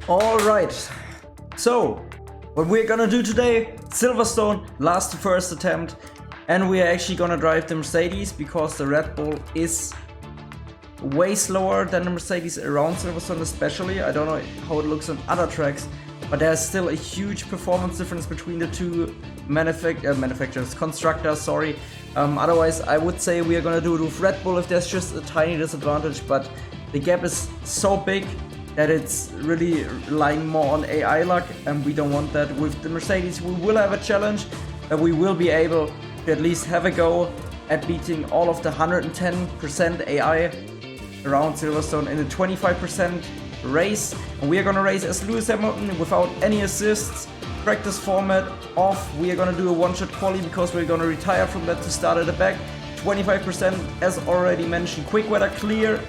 Alright, so what we're gonna do today, Silverstone, last to first attempt, and we are actually gonna drive the Mercedes because the Red Bull is way slower than the Mercedes around Silverstone especially. I don't know how it looks on other tracks, but there's still a huge performance difference between the two constructors, sorry. Otherwise, I would say we are gonna do it with Red Bull if there's just a tiny disadvantage, but the gap is so big that it's really relying more on AI luck, and we don't want that. With the Mercedes, we will have a challenge, but we will be able to at least have a go at beating all of the 110% AI around Silverstone in a 25% race. And we are gonna race as Lewis Hamilton without any assists. Practice format off. We are gonna do a one-shot quali because we're gonna retire from that to start at the back. 25% as already mentioned. Quick weather clear.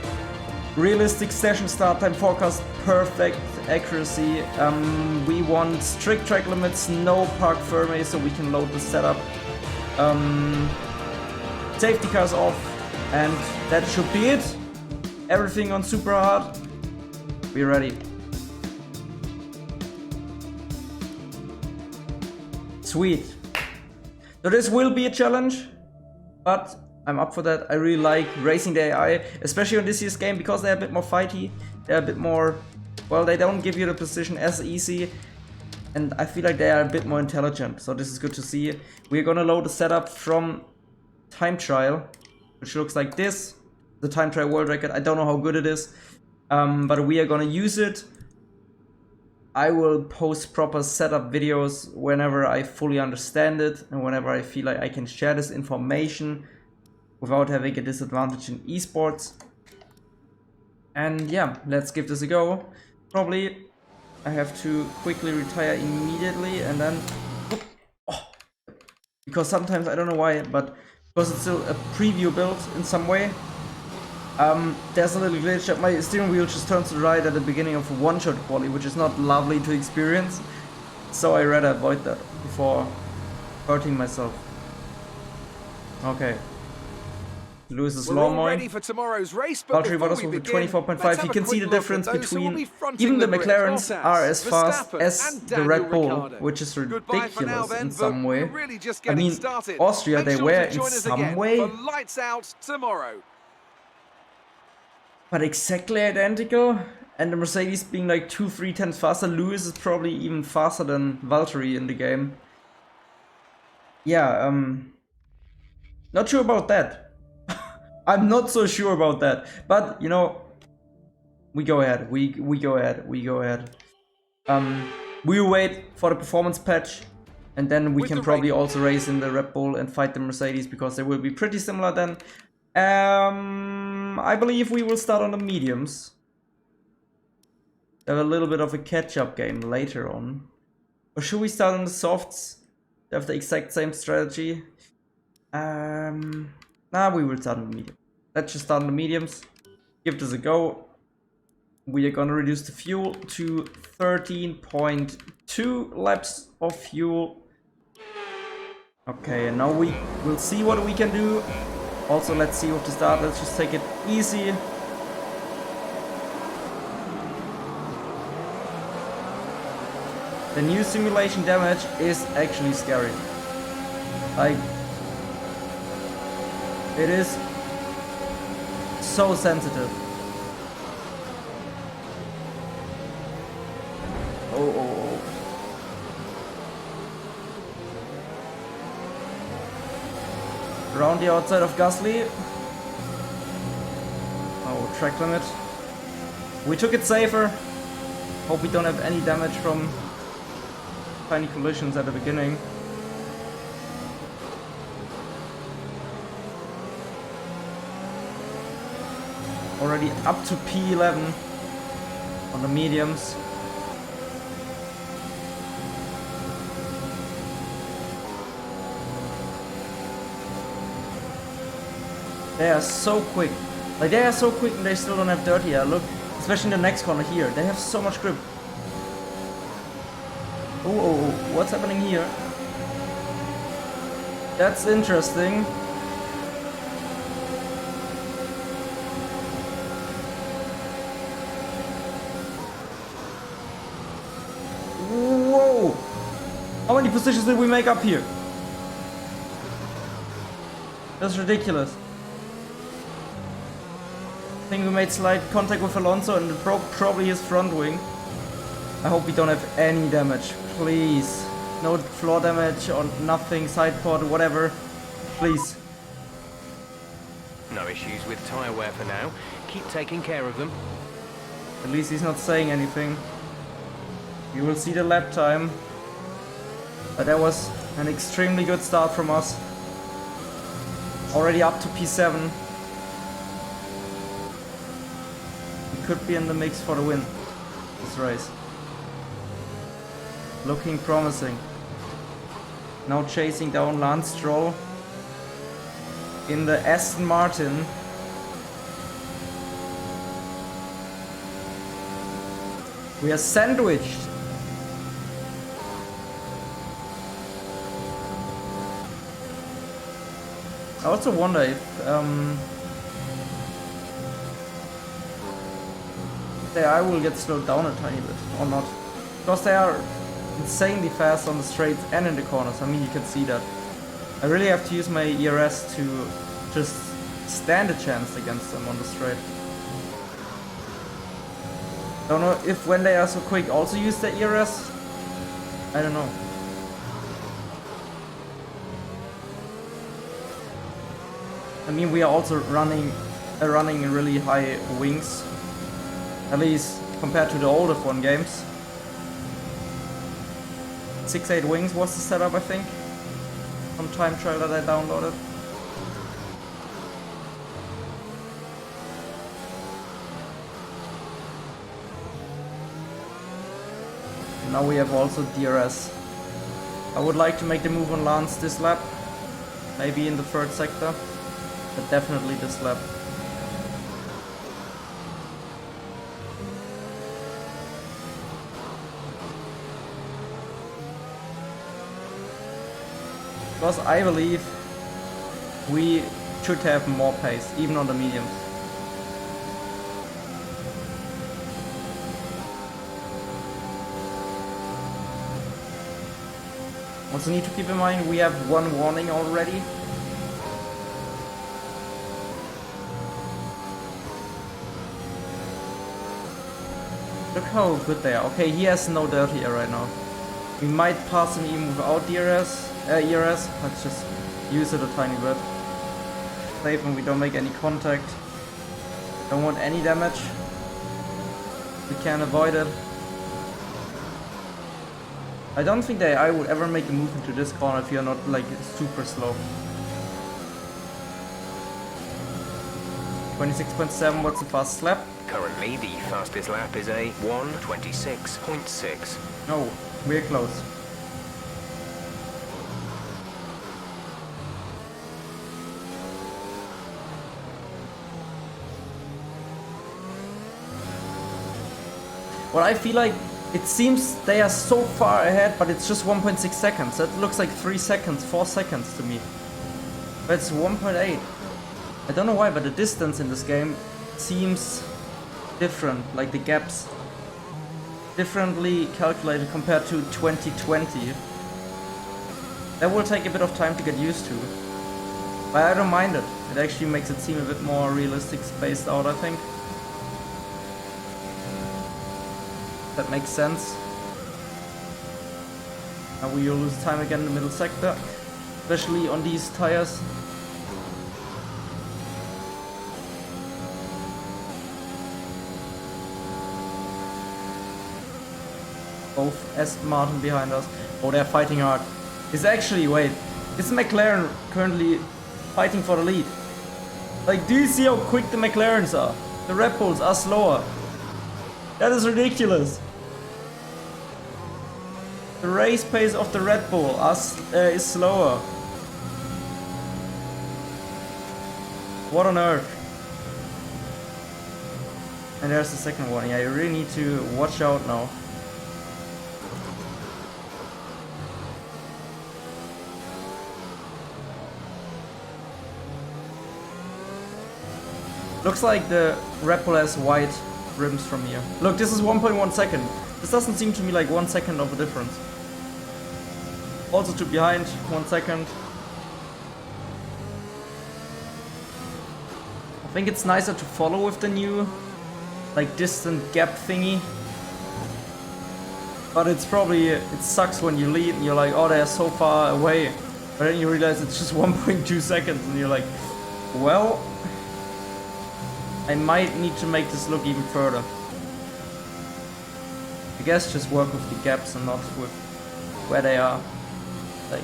Realistic session start time forecast, perfect accuracy. We want strict track limits, no park firmly, so we can load the setup. Safety cars off, and that should be it. Everything on super hard. We're ready. Sweet. So this will be a challenge, but I'm up for that. I really like racing the AI, especially on this year's game, because they're a bit more fighty. They're a bit more, well, they don't give you the position as easy, and I feel like they are a bit more intelligent, so this is good to see. We're gonna load the setup from time trial, which looks like this. The time trial world record, I don't know how good it is, but we are gonna use it. I will post proper setup videos whenever I fully understand it, and whenever I feel like I can share this information without having a disadvantage in esports. And yeah, let's give this a go. Probably I have to quickly retire immediately and then... Oh, because sometimes, I don't know why, but because it's still a preview build in some way, there's a little glitch that my steering wheel just turns to the right at the beginning of a one-shot quali, which is not lovely to experience. So I rather avoid that before hurting myself. Okay. Lewis is slow-mo. Ready for tomorrow's race, but Valtteri Bottas with 24.5. You can see the difference between even the McLarens are as fast as the Red Bull, which is ridiculous in some way. I mean, Austria they were in some way, but exactly identical. And the Mercedes being like 2-3 tenths faster. Lewis is probably even faster than Valtteri in the game. Yeah, not sure about that. I'm not so sure about that, but you know, we go ahead. We go ahead. We'll wait for the performance patch, and then we can probably also race in the Red Bull and fight the Mercedes because they will be pretty similar then. I believe we will start on the mediums. Have a little bit of a catch-up game later on, or should we start on the softs? They have the exact same strategy. Nah, we will start on the medium. Let's just start on the mediums. Give this a go. We are gonna reduce the fuel to 13.2 laps of fuel. Okay, and now we will see what we can do. Also, let's see what to start. Let's just take it easy. The new simulation damage is actually scary. Like, it is so sensitive. Oh. Around the outside of Gasly. Oh, track limit. We took it safer. Hope we don't have any damage from tiny collisions at the beginning. Already up to P11 on the mediums. They are so quick. Like, they are so quick and they still don't have dirty air. Look, especially in the next corner here. They have so much grip. Oh, what's happening here? That's interesting. How many positions did we make up here? That's ridiculous. I think we made slight contact with Alonso and it broke probably his front wing. I hope we don't have any damage. Please. No floor damage or nothing, side port, whatever. Please. No issues with tyre wear for now. Keep taking care of them. At least he's not saying anything. You will see the lap time. But that was an extremely good start from us. Already up to P7. We could be in the mix for the win this race. Looking promising. Now chasing down Lance Stroll in the Aston Martin. We are sandwiched. I also wonder if the AI will get slowed down a tiny bit or not, because they are insanely fast on the straights and in the corners. I mean, you can see that. I really have to use my ERS to just stand a chance against them on the straight. Don't know if when they are so quick also use the ERS. I don't know. I mean, we are also running really high wings, at least compared to the older F1 games. 6-8 wings was the setup, I think, from time trial that I downloaded. Now we have also DRS. I would like to make the move on Lance this lap, maybe in the third sector, but definitely this lap. Because I believe we should have more pace, even on the mediums. Also need to keep in mind we have one warning already. Look how good they are. Okay, he has no dirty air right now. We might pass him even without ERS. Let's just use it a tiny bit. Save and we don't make any contact. Don't want any damage. We can avoid it. I don't think that I would ever make a move into this corner if you're not like super slow. 26.7, what's the fastest lap? Currently, the fastest lap is a 1:26.6. No, we're close. Well, I feel like it seems they are so far ahead, but it's just 1.6 seconds. That looks like 3 seconds, 4 seconds to me. But it's 1.8. I don't know why, but the distance in this game seems different, like the gaps differently calculated compared to 2020. That will take a bit of time to get used to, but I don't mind it. It actually makes it seem a bit more realistic, spaced out, I think. That makes sense. Now we will lose time again in the middle sector, especially on these tires. Both Aston Martin behind us. Oh, they're fighting hard. It's actually, wait, is McLaren currently fighting for the lead? Like, do you see how quick the McLarens are? The Red Bulls are slower. That is ridiculous. The race pace of the Red Bull is slower. What on earth? And there's the second one. Yeah, you really need to watch out now. Looks like the Red Bull has white rims from here. Look, this is 1.1 second. This doesn't seem to me like 1 second of a difference. Also too behind, 1 second. I think it's nicer to follow with the new, like, distant gap thingy. But it's probably, it sucks when you lead and you're like, oh, they're so far away. But then you realize it's just 1.2 seconds and you're like, well, I might need to make this look even further. I guess just work with the gaps and not with where they are. Like,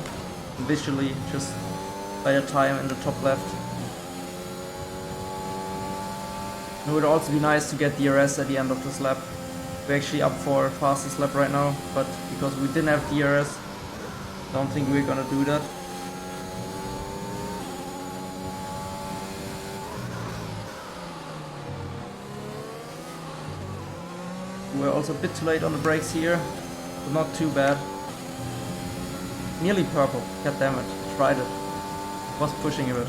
visually, just by the time in the top left. It would also be nice to get DRS at the end of this lap. We're actually up for fastest lap right now, but because we didn't have DRS, I don't think we're gonna do that. We're also a bit too late on the brakes here, but not too bad. Nearly purple, god damn it, tried it. Was pushing a bit.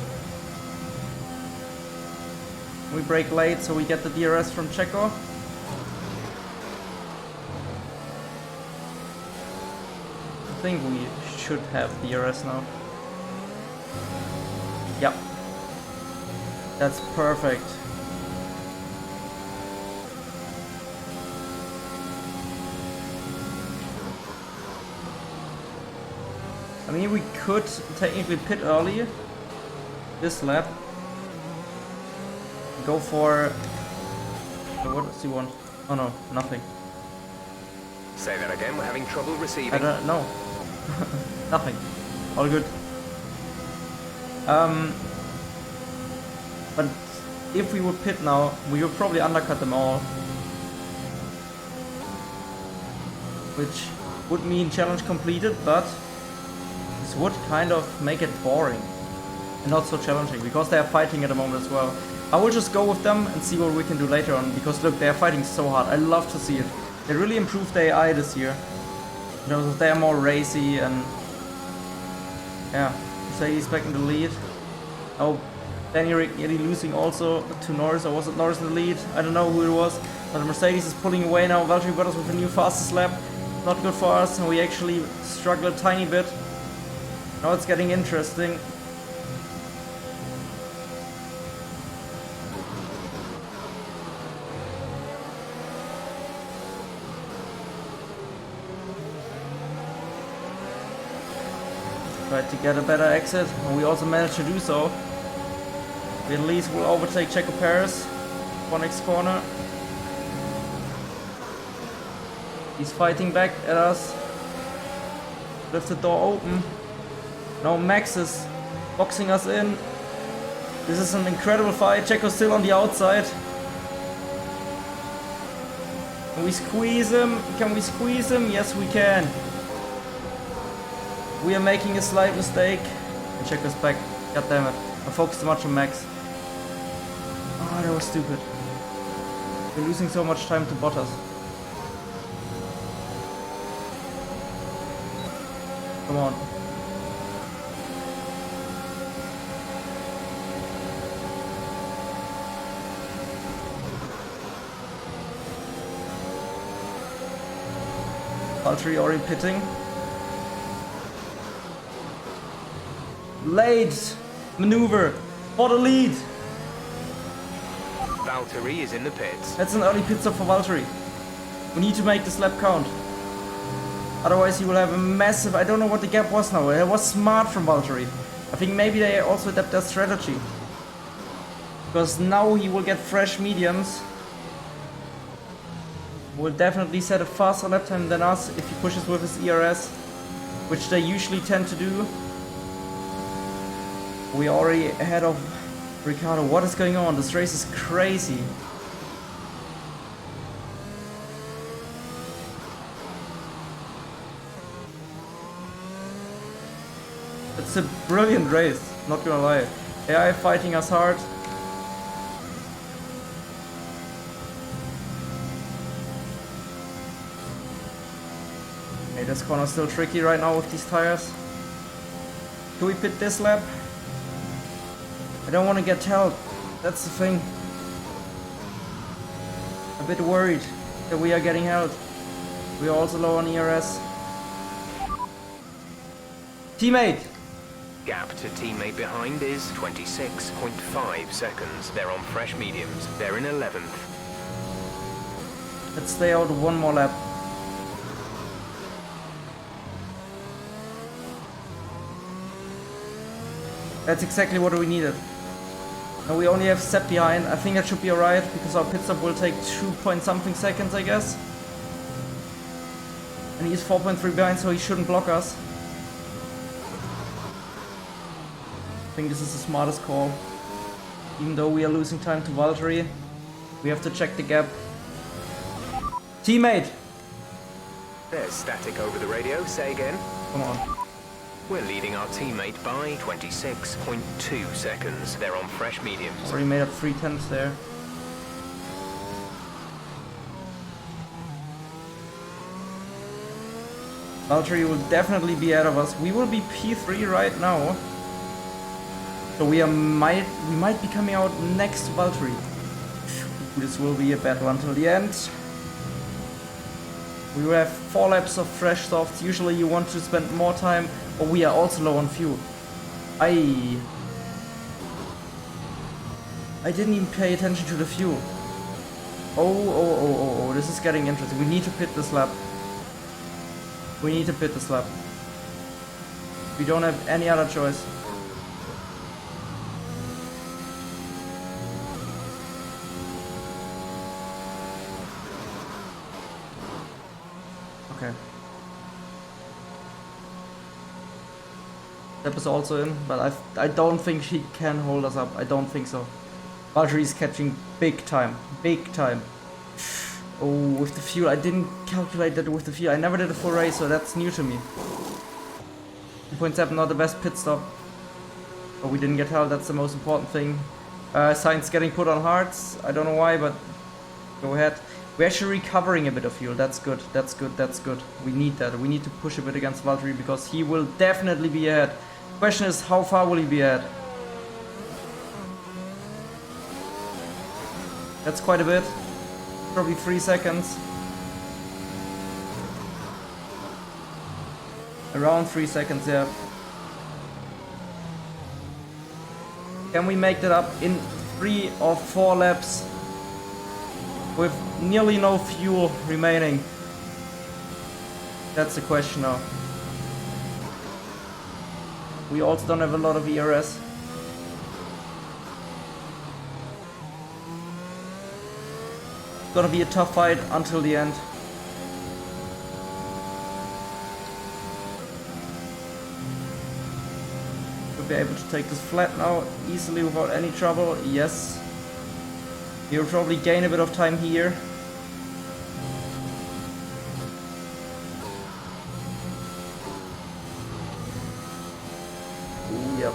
We brake late, so we get the DRS from Checo. I think we should have DRS now. Yep. That's perfect. I mean, we could technically pit early this lap. Go for... what does he want? Oh no, nothing. Say that again, we're having trouble receiving. I don't know. Nothing. All good. But if we would pit now, we would probably undercut them all. Which would mean challenge completed, but this would kind of make it boring. And not so challenging, because they are fighting at the moment as well. I will just go with them and see what we can do later on, because look, they are fighting so hard. I love to see it. They really improved the AI this year. You know, they are more racy and... yeah, Mercedes back in the lead. Oh, Danny Ricciotti losing also to Norris, or was it Norris in the lead? I don't know who it was. But Mercedes is pulling away now. Valtteri Bottas with a new fastest lap. Not good for us, and we actually struggle a tiny bit. Now it's getting interesting. Tried to get a better exit, and we also managed to do so. We at least will overtake Checo Perez for next corner. He's fighting back at us. Left the door open. Now Max is boxing us in. This is an incredible fight. Checo's still on the outside. Can we squeeze him? Can we squeeze him? Yes, we can. We are making a slight mistake. And Checo's back. God damn it. I focused too much on Max. Oh, that was stupid. We're losing so much time to Bottas. Come on. Valtteri already pitting. Late maneuver for the lead. Valtteri is in the pits. That's an early pit stop for Valtteri. We need to make this lap count. Otherwise he will have a massive... I don't know what the gap was now. It was smart from Valtteri. I think maybe they also adapt their strategy. Because now he will get fresh mediums. Will definitely set a faster lap time than us if he pushes with his ERS. Which they usually tend to do. We're already ahead of Ricciardo. What is going on? This race is crazy. It's a brilliant race, not gonna lie. AI fighting us hard. Okay, this corner's still tricky right now with these tires. Do we pit this lap? I don't want to get held. That's the thing. A bit worried that we are getting held. We are also low on ERS. Teammate! Gap to teammate behind is 26.5 seconds. They're on fresh mediums. They're in 11th. Let's stay out one more lap. That's exactly what we needed. Now we only have Sepp behind. I think that should be alright because our pit stop will take 2 point something seconds, I guess. And he's 4.3 behind, so he shouldn't block us. I think this is the smartest call. Even though we are losing time to Valtteri, we have to check the gap. Teammate! There's static over the radio. Say again. Come on. We're leading our teammate by 26.2 seconds. They're on fresh mediums. Already made up 3/10 there. Valtteri will definitely be ahead of us. We will be P3 right now. So we might be coming out next to Valtteri. This will be a battle until the end. We will have 4 laps of fresh softs. Usually you want to spend more time, but we are also low on fuel. I didn't even pay attention to the fuel. Oh, this is getting interesting. We need to pit this lap. We need to pit this lap. We don't have any other choice. Okay. Sepp is also in, but I don't think he can hold us up. I don't think so. Valtteri is catching big time. Big time. Oh, with the fuel. I didn't calculate that with the fuel. I never did a full race, so that's new to me. 2.7, not the best pit stop. But we didn't get held, that's the most important thing. Sainz getting put on hards. I don't know why, but go ahead. We're actually recovering a bit of fuel. That's good. That's good. That's good. We need that. We need to push a bit against Valtteri because he will definitely be ahead. Question is, how far will he be ahead? That's quite a bit. Probably 3 seconds. Around 3 seconds, yeah. Can we make that up in 3 or 4 laps? With nearly no fuel remaining. That's the question now. We also don't have a lot of ERS. It's gonna be a tough fight until the end. We'll be able to take this flat now easily without any trouble. Yes. You'll probably gain a bit of time here. Ooh, yep.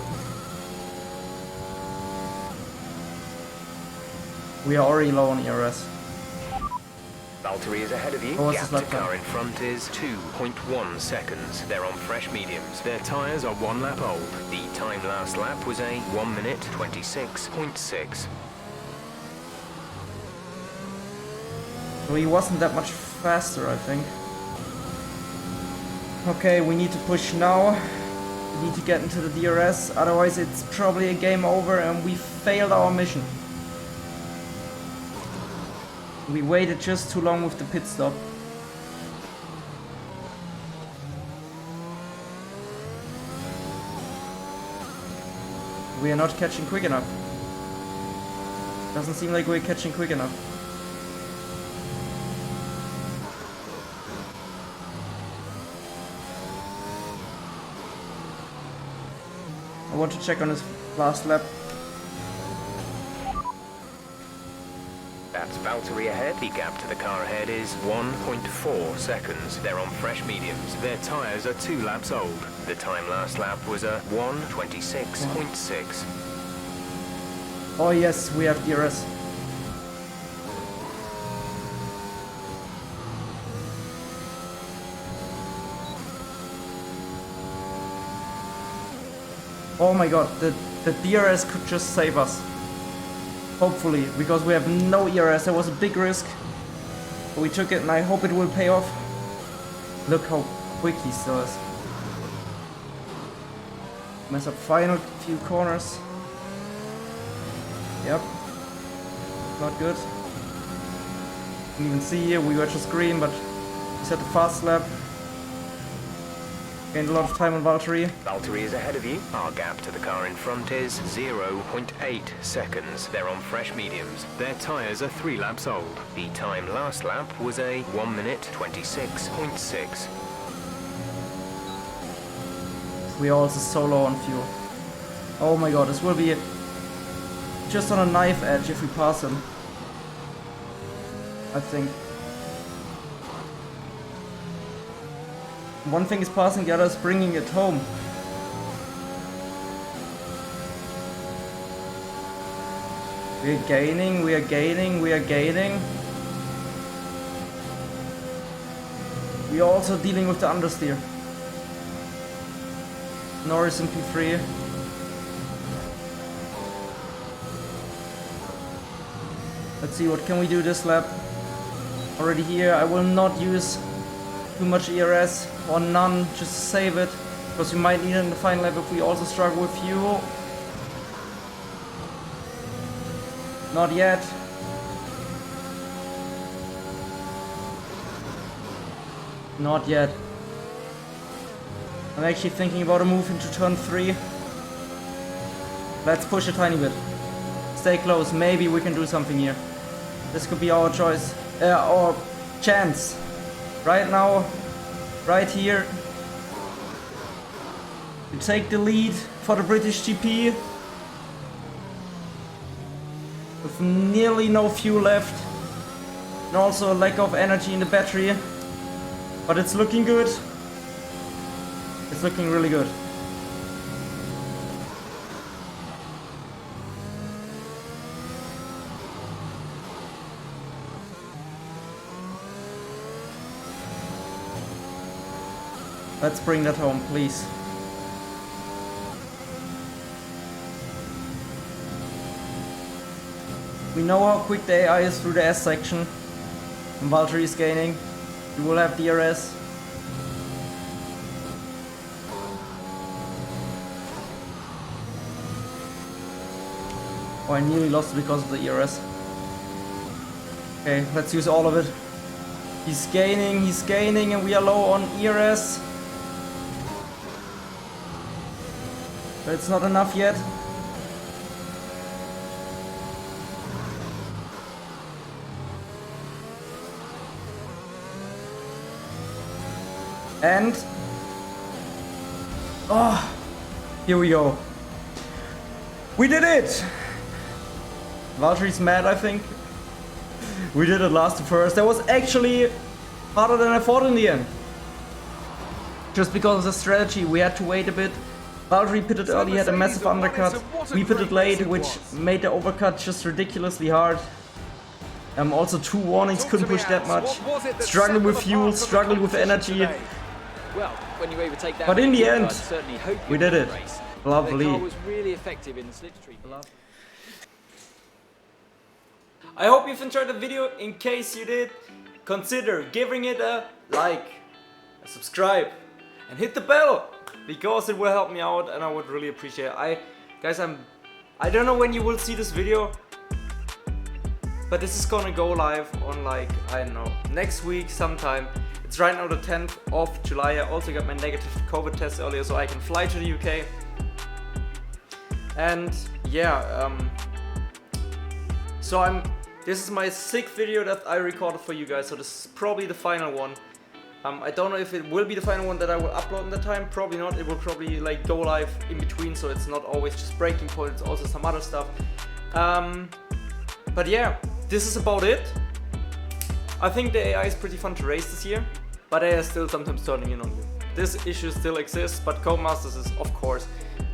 We are already low on ERS. Valtteri is ahead of you. Oh, Gap to car in front is 2.1 seconds. They're on fresh mediums. Their tyres are 1 lap old. The time last lap was a 1 minute 26.6. So he wasn't that much faster, I think. Okay, we need to push now. We need to get into the DRS, otherwise it's probably a game over and we failed our mission. We waited just too long with the pit stop. We are not catching quick enough. Doesn't seem like we're catching quick enough. I want to check on his last lap. That's Valtteri ahead. The gap to the car ahead is 1.4 seconds. They're on fresh mediums. Their tyres are 2 laps old. The time last lap was a 1:26.6. Oh yes, we have DRS. Oh my god, the DRS could just save us. Hopefully, because we have no ERS. That was a big risk. But we took it and I hope it will pay off. Look how quick he still is. Mess up final few corners. Yep. Not good. You can even see here we were just green, but we set the fast lap. Gained a lot of time on Valtteri. Valtteri is ahead of you. Our gap to the car in front is 0.8 seconds. They're on fresh mediums. Their tyres are 3 laps old. The time last lap was a 1 minute 26.6. We are also so low on fuel. Oh my god, this will be just on a knife edge if we pass him. I think. One thing is passing, the other is bringing it home. We are gaining, we are gaining, we are gaining. We are also dealing with the understeer. Norris in P3. Let's see, what can we do this lap? Already here, I will not use too much ERS or none, just save it, because we might need it in the final lap if we also struggle with fuel. Not yet. Not yet. I'm actually thinking about a move into turn 3. Let's push a tiny bit. Stay close, maybe we can do something here. This could be our choice, our chance. Right now, right here. We take the lead for the British GP. With nearly no fuel left. And also a lack of energy in the battery. But it's looking good. It's looking really good. Let's bring that home, please. We know how quick the AI is through the S section. And Valtteri is gaining. We will have DRS. Oh, I nearly lost it because of the ERS. Okay, let's use all of it. He's gaining, and we are low on ERS. But it's not enough yet. And... oh, here we go. We did it! Valtteri's mad, I think. We did it last to first. That was actually harder than I thought in the end. Just because of the strategy, we had to wait a bit. Valtteri pitted early, had a massive undercut. We pitted late, which made the overcut just ridiculously hard. Also 2 warnings, couldn't push that much. Struggled with fuel, struggled with energy. But in the end, we did it. Lovely. I hope you've enjoyed the video. In case you did, consider giving it a like, a subscribe, and hit the bell, because it will help me out and I would really appreciate it. Guys, I don't know when you will see this video, but this is gonna go live on, like, I don't know, next week sometime. It's right now the 10th of July. I also got my negative COVID test earlier, so I can fly to the UK. And yeah, so this is my 6th video that I recorded for you guys, so this is probably the final one. I don't know if it will be the final one that I will upload in the time, probably not. It will probably like go live in between, so it's not always just breaking point, it's also some other stuff. But yeah, this is about it. I think the AI is pretty fun to race this year, but AI is still sometimes turning in on you. This issue still exists, but Codemasters is, of course,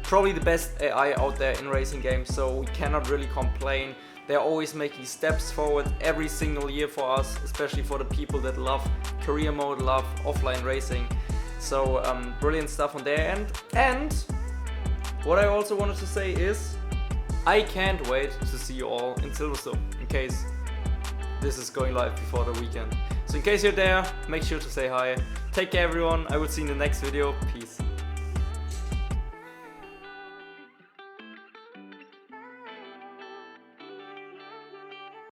probably the best AI out there in racing games, so we cannot really complain. They're always making steps forward every single year for us, especially for the people that love career mode, love offline racing. So brilliant stuff on their end. And what I also wanted to say is, I can't wait to see you all in Silverstone, in case this is going live before the weekend. So in case you're there, make sure to say hi. Take care everyone, I will see you in the next video. Peace.